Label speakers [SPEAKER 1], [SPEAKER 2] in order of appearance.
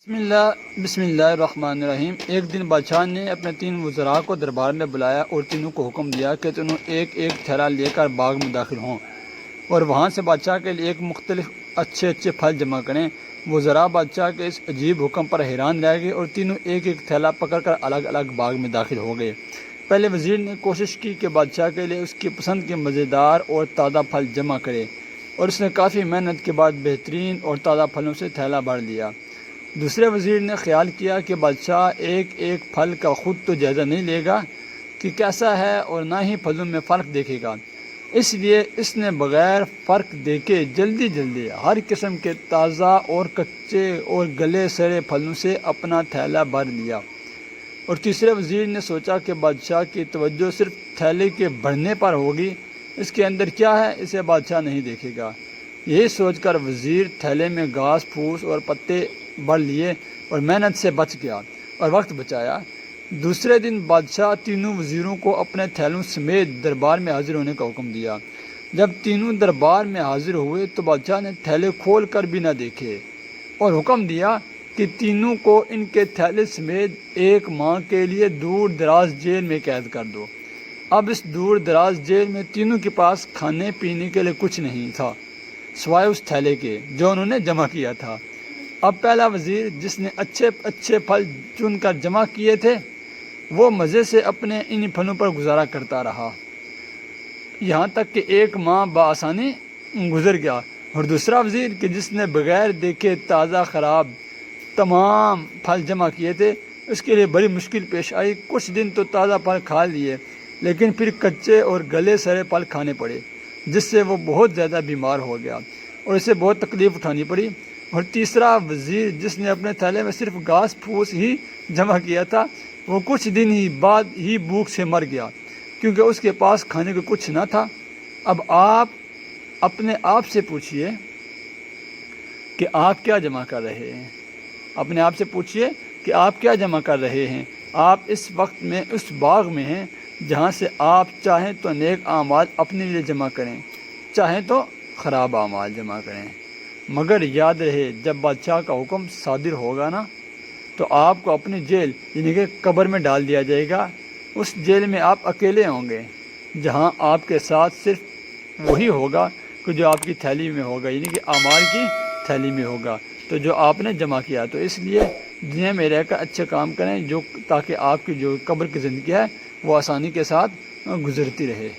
[SPEAKER 1] بسم اللہ الرحمن الرحیم۔ ایک دن بادشاہ نے اپنے 3 وزراء کو دربار میں بلایا اور تینوں کو حکم دیا کہ تینوں ایک ایک تھیلا لے کر باغ میں داخل ہوں اور وہاں سے بادشاہ کے لیے ایک مختلف اچھے پھل جمع کریں۔ وزراء بادشاہ کے اس عجیب حکم پر حیران رہ گئے اور تینوں ایک ایک تھیلا پکڑ کر الگ الگ باغ میں داخل ہو گئے۔ پہلے وزیر نے کوشش کی کہ بادشاہ کے لیے اس کی پسند کے مزیدار اور تازہ پھل جمع کرے اور اس نے کافی محنت کے بعد بہترین اور تازہ پھلوں سے تھیلا بھر لیا۔ دوسرے وزیر نے خیال کیا کہ بادشاہ ایک ایک پھل کا خود تو جائزہ نہیں لے گا کہ کیسا ہے اور نہ ہی پھلوں میں فرق دیکھے گا، اس لیے اس نے بغیر فرق دیکھے جلدی ہر قسم کے تازہ اور کچے اور گلے سڑے پھلوں سے اپنا تھیلا بھر لیا۔ اور تیسرے وزیر نے سوچا کہ بادشاہ کی توجہ صرف تھیلے کے بھرنے پر ہوگی، اس کے اندر کیا ہے اسے بادشاہ نہیں دیکھے گا۔ یہی سوچ کر وزیر تھیلے میں گھاس پھوس اور پتے بھر لیے اور محنت سے بچ گیا اور وقت بچایا۔ دوسرے دن بادشاہ تینوں وزیروں کو اپنے تھیلوں سمیت دربار میں حاضر ہونے کا حکم دیا۔ جب تینوں دربار میں حاضر ہوئے تو بادشاہ نے تھیلے کھول کر بھی نہ دیکھے اور حکم دیا کہ تینوں کو ان کے تھیلے سمیت 1 ماہ کے لیے دور دراز جیل میں قید کر دو۔ اب اس دور دراز جیل میں تینوں کے پاس کھانے پینے کے لیے کچھ نہیں تھا سوائے اس تھیلے کے جو انہوں نے جمع کیا تھا۔ اب پہلا وزیر جس نے اچھے پھل چن کر جمع کیے تھے وہ مزے سے اپنے انہی پھلوں پر گزارا کرتا رہا یہاں تک کہ 1 ماہ بآسانی گزر گیا، اور دوسرا وزیر کہ جس نے بغیر دیکھے تازہ خراب تمام پھل جمع کیے تھے اس کے لیے بڑی مشکل پیش آئی۔ کچھ دن تو تازہ پھل کھا لیے لیکن پھر کچے اور گلے سڑے پھل کھانے پڑے، جس سے وہ بہت زیادہ بیمار ہو گیا اور اسے بہت تکلیف اٹھانی پڑی۔ اور تیسرا وزیر جس نے اپنے تھیلے میں صرف گھاس پھوس ہی جمع کیا تھا وہ کچھ دن ہی بعد ہی بھوک سے مر گیا کیونکہ اس کے پاس کھانے کو کچھ نہ تھا۔ اب آپ اپنے آپ سے پوچھئے کہ آپ کیا جمع کر رہے ہیں؟ اپنے آپ سے پوچھئے کہ آپ کیا جمع کر رہے ہیں؟ آپ اس وقت میں اس باغ میں ہیں جہاں سے آپ چاہیں تو نیک اعمال اپنے لیے جمع کریں، چاہیں تو خراب اعمال جمع کریں، مگر یاد رہے جب بادشاہ کا حکم صادر ہوگا نا تو آپ کو اپنی جیل یعنی کہ قبر میں ڈال دیا جائے گا۔ اس جیل میں آپ اکیلے ہوں گے جہاں آپ کے ساتھ صرف وہی ہوگا کہ جو آپ کی تھیلی میں ہوگا، یعنی کہ اعمال کی تھیلی میں ہوگا تو جو آپ نے جمع کیا۔ تو اس لیے دنیا میں رہ کر اچھے کام کریں تاکہ آپ کی جو قبر کی زندگی ہے وہ آسانی کے ساتھ گزرتی رہے۔